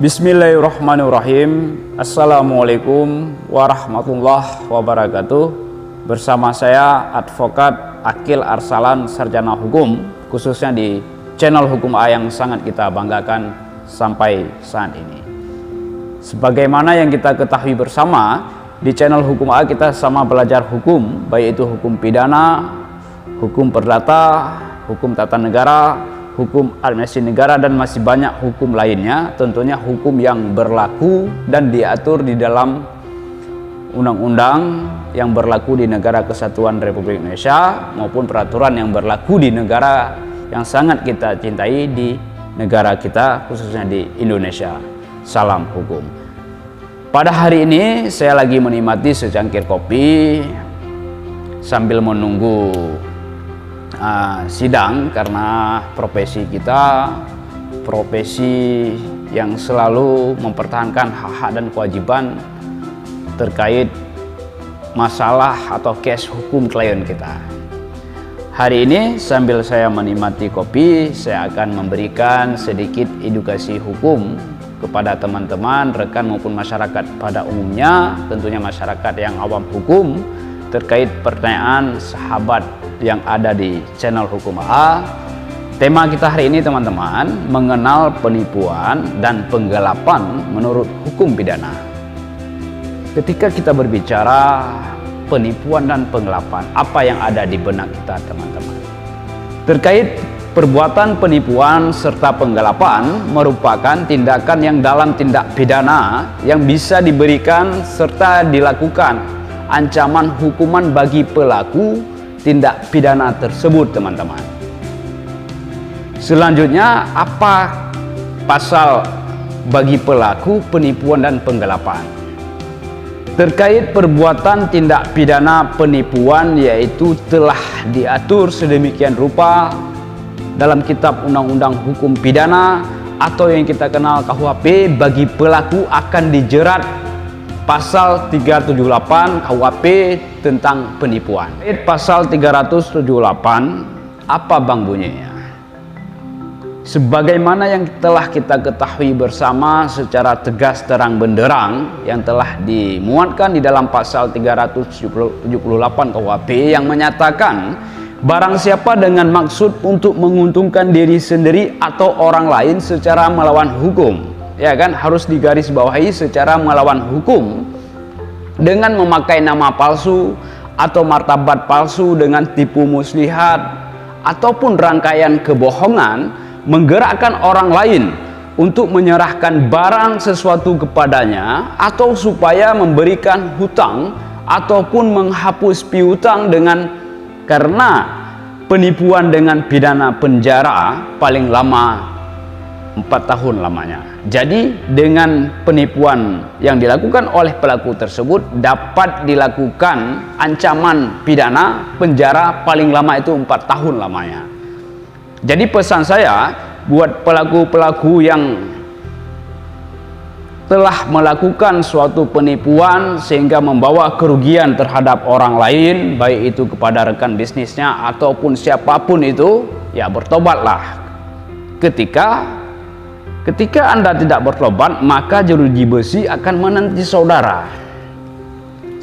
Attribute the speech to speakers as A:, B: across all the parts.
A: Bismillahirrahmanirrahim. Assalamualaikum warahmatullahi wabarakatuh. Bersama saya Advokat Akil Arsalan, Sarjana Hukum, khususnya di channel Hukum A yang sangat kita banggakan sampai saat ini. Sebagaimana yang kita ketahui bersama, di channel Hukum A kita sama belajar hukum, baik itu hukum pidana, hukum perdata, hukum tata negara, hukum administrasi negara, dan masih banyak hukum lainnya. Tentunya hukum yang berlaku dan diatur di dalam undang-undang yang berlaku di negara kesatuan Republik Indonesia maupun peraturan yang berlaku di negara yang sangat kita cintai, di negara kita khususnya di Indonesia. Salam hukum. Pada hari ini saya lagi menikmati secangkir kopi sambil menunggu sidang, karena profesi kita profesi yang selalu mempertahankan hak-hak dan kewajiban terkait masalah atau case hukum klien kita. Hari ini sambil saya menikmati kopi, saya akan memberikan sedikit edukasi hukum kepada teman-teman, rekan maupun masyarakat pada umumnya, tentunya masyarakat yang awam hukum, terkait pertanyaan sahabat yang ada di channel Hukum A. Tema kita hari ini teman-teman, mengenal penipuan dan penggelapan menurut hukum pidana. Ketika kita berbicara penipuan dan penggelapan, apa yang ada di benak kita teman-teman? Terkait perbuatan penipuan serta penggelapan merupakan tindakan yang dalam tindak pidana yang bisa diberikan serta dilakukan ancaman hukuman bagi pelaku tindak pidana tersebut teman-teman. Selanjutnya, apa pasal bagi pelaku penipuan dan penggelapan? Terkait perbuatan tindak pidana penipuan, yaitu telah diatur sedemikian rupa dalam kitab undang-undang hukum pidana atau yang kita kenal KUHP. Bagi pelaku akan dijerat pasal 378 KUHP tentang penipuan. Pasal 378 apa bang bunyinya? Sebagaimana yang telah kita ketahui bersama secara tegas terang benderang yang telah dimuatkan di dalam pasal 378 KUHP yang menyatakan barang siapa dengan maksud untuk menguntungkan diri sendiri atau orang lain secara melawan hukum, ya kan, harus digarisbawahi secara melawan hukum, dengan memakai nama palsu atau martabat palsu dengan tipu muslihat ataupun rangkaian kebohongan, menggerakkan orang lain untuk menyerahkan barang sesuatu kepadanya atau supaya memberikan hutang ataupun menghapus piutang karena penipuan dengan pidana penjara paling lama 4 tahun lamanya. Jadi dengan penipuan yang dilakukan oleh pelaku tersebut dapat dilakukan ancaman pidana penjara paling lama itu 4 tahun lamanya. Jadi pesan saya buat pelaku-pelaku yang telah melakukan suatu penipuan sehingga membawa kerugian terhadap orang lain, baik itu kepada rekan bisnisnya ataupun siapapun itu, ya bertobatlah. Ketika Anda tidak bertobat, maka jeruji besi akan menanti saudara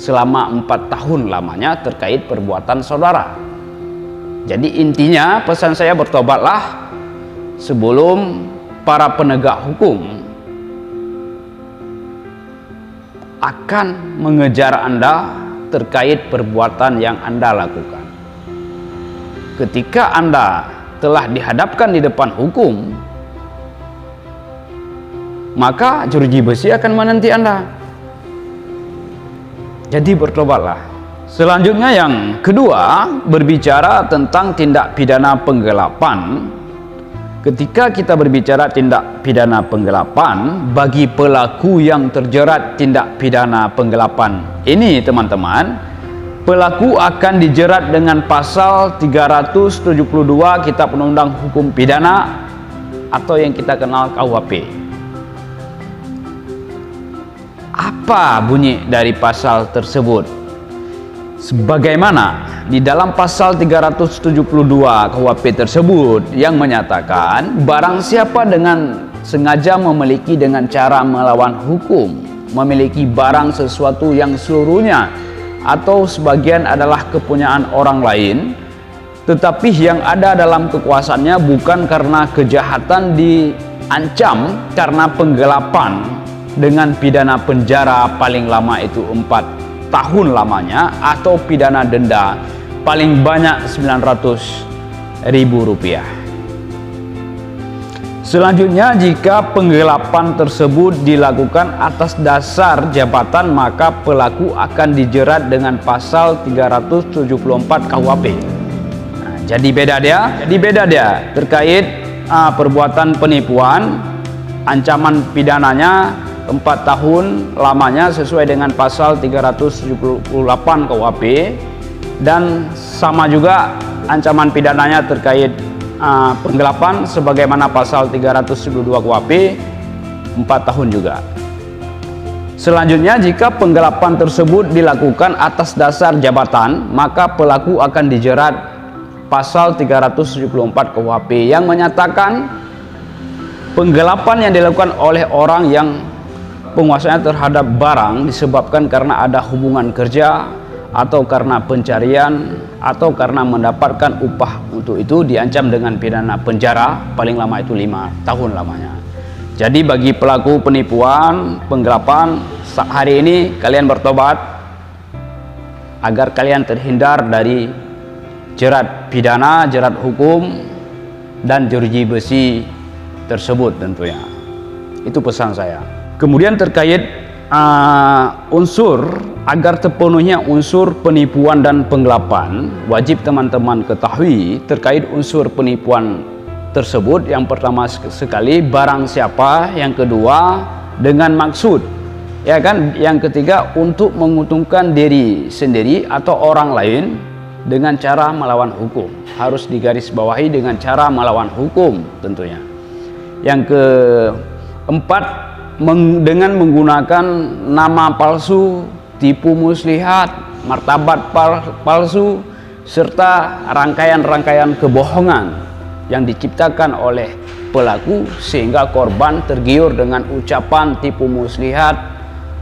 A: selama 4 tahun lamanya terkait perbuatan saudara. Jadi intinya pesan saya, bertobatlah sebelum para penegak hukum akan mengejar Anda terkait perbuatan yang Anda lakukan. Ketika Anda telah dihadapkan di depan hukum, maka jeruji besi akan menanti Anda. Jadi bertobatlah. Selanjutnya yang kedua, berbicara tentang tindak pidana penggelapan. Ketika kita berbicara tindak pidana penggelapan, bagi pelaku yang terjerat tindak pidana penggelapan ini teman-teman, pelaku akan dijerat dengan pasal 372 Kitab Undang-Undang Hukum Pidana atau yang kita kenal KUHP. Apa bunyi dari pasal tersebut? Sebagaimana di dalam pasal 372 KUHP tersebut yang menyatakan barang siapa dengan sengaja memiliki dengan cara melawan hukum, memiliki barang sesuatu yang seluruhnya atau sebagian adalah kepunyaan orang lain, tetapi yang ada dalam kekuasaannya bukan karena kejahatan, diancam karena penggelapan dengan pidana penjara paling lama itu 4 tahun lamanya, atau pidana denda paling banyak 900.000 rupiah. Selanjutnya, jika penggelapan tersebut dilakukan atas dasar jabatan, maka pelaku akan dijerat dengan pasal 374 KUHP. Nah, jadi beda dia terkait perbuatan penipuan, ancaman pidananya 4 tahun lamanya sesuai dengan pasal 378 KUHP, dan sama juga ancaman pidananya terkait penggelapan sebagaimana pasal 372 KUHP 4 tahun juga. Selanjutnya, jika penggelapan tersebut dilakukan atas dasar jabatan, maka pelaku akan dijerat pasal 374 KUHP yang menyatakan penggelapan yang dilakukan oleh orang yang penguasanya terhadap barang disebabkan karena ada hubungan kerja atau karena pencarian atau karena mendapatkan upah, untuk itu diancam dengan pidana penjara paling lama itu 5 tahun lamanya. Jadi bagi pelaku penipuan, penggelapan, hari ini kalian bertobat agar kalian terhindar dari jerat pidana, jerat hukum, dan jeruji besi tersebut tentunya. Itu pesan saya. Kemudian terkait unsur, agar terpenuhnya unsur penipuan dan penggelapan, wajib teman-teman ketahui terkait unsur penipuan tersebut. Yang pertama sekali, barang siapa. Yang kedua, dengan maksud, ya kan. Yang ketiga, untuk menguntungkan diri sendiri atau orang lain dengan cara melawan hukum. Harus digarisbawahi, dengan cara melawan hukum tentunya. Yang keempat, dengan menggunakan nama palsu, tipu muslihat, martabat palsu, serta rangkaian-rangkaian kebohongan yang diciptakan oleh pelaku sehingga korban tergiur dengan ucapan tipu muslihat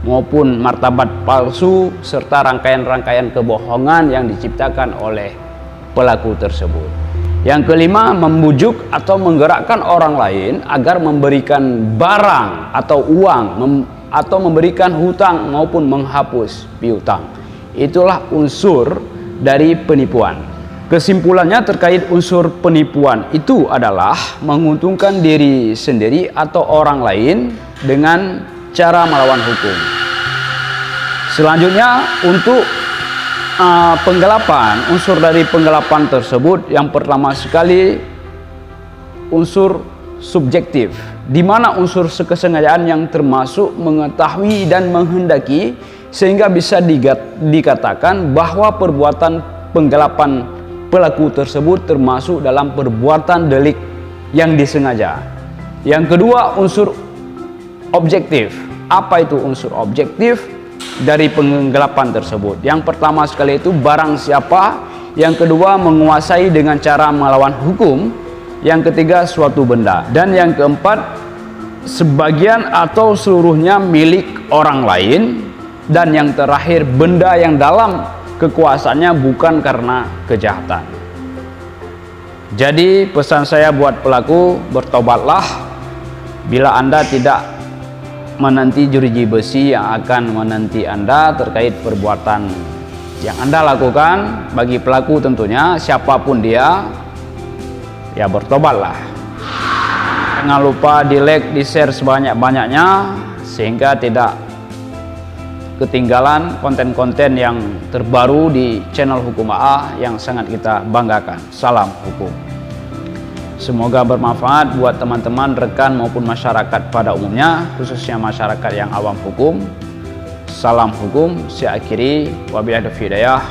A: maupun martabat palsu serta rangkaian-rangkaian kebohongan yang diciptakan oleh pelaku tersebut. Yang kelima, membujuk atau menggerakkan orang lain agar memberikan barang atau uang atau memberikan hutang maupun menghapus piutang. Itulah unsur dari penipuan. Kesimpulannya terkait unsur penipuan itu adalah menguntungkan diri sendiri atau orang lain dengan cara melawan hukum. Selanjutnya, untuk penggelapan, unsur dari penggelapan tersebut yang pertama sekali unsur subjektif, di mana unsur kesengajaan yang termasuk mengetahui dan menghendaki sehingga bisa dikatakan bahwa perbuatan penggelapan pelaku tersebut termasuk dalam perbuatan delik yang disengaja. Yang kedua, unsur objektif. Apa itu unsur objektif dari penggelapan tersebut? Yang pertama sekali itu barang siapa, yang kedua menguasai dengan cara melawan hukum, yang ketiga suatu benda, dan yang keempat sebagian atau seluruhnya milik orang lain, dan yang terakhir benda yang dalam kekuasaannya bukan karena kejahatan. Jadi pesan saya buat pelaku, bertobatlah bila Anda tidak menanti jeruji besi yang akan menanti Anda terkait perbuatan yang Anda lakukan. Bagi pelaku tentunya siapapun dia, ya bertobatlah. Jangan lupa di like, di share sebanyak-banyaknya sehingga tidak ketinggalan konten-konten yang terbaru di channel Hukum AA yang sangat kita banggakan. Salam hukum. Semoga bermanfaat buat teman-teman, rekan maupun masyarakat pada umumnya, khususnya masyarakat yang awam hukum. Salam hukum. Saya akhiri, wabillahi taufiq hidayah.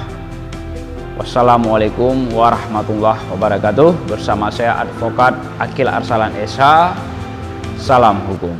A: Wassalamualaikum warahmatullahi wabarakatuh. Bersama saya Advokat Akil Arsalan SH. Salam hukum.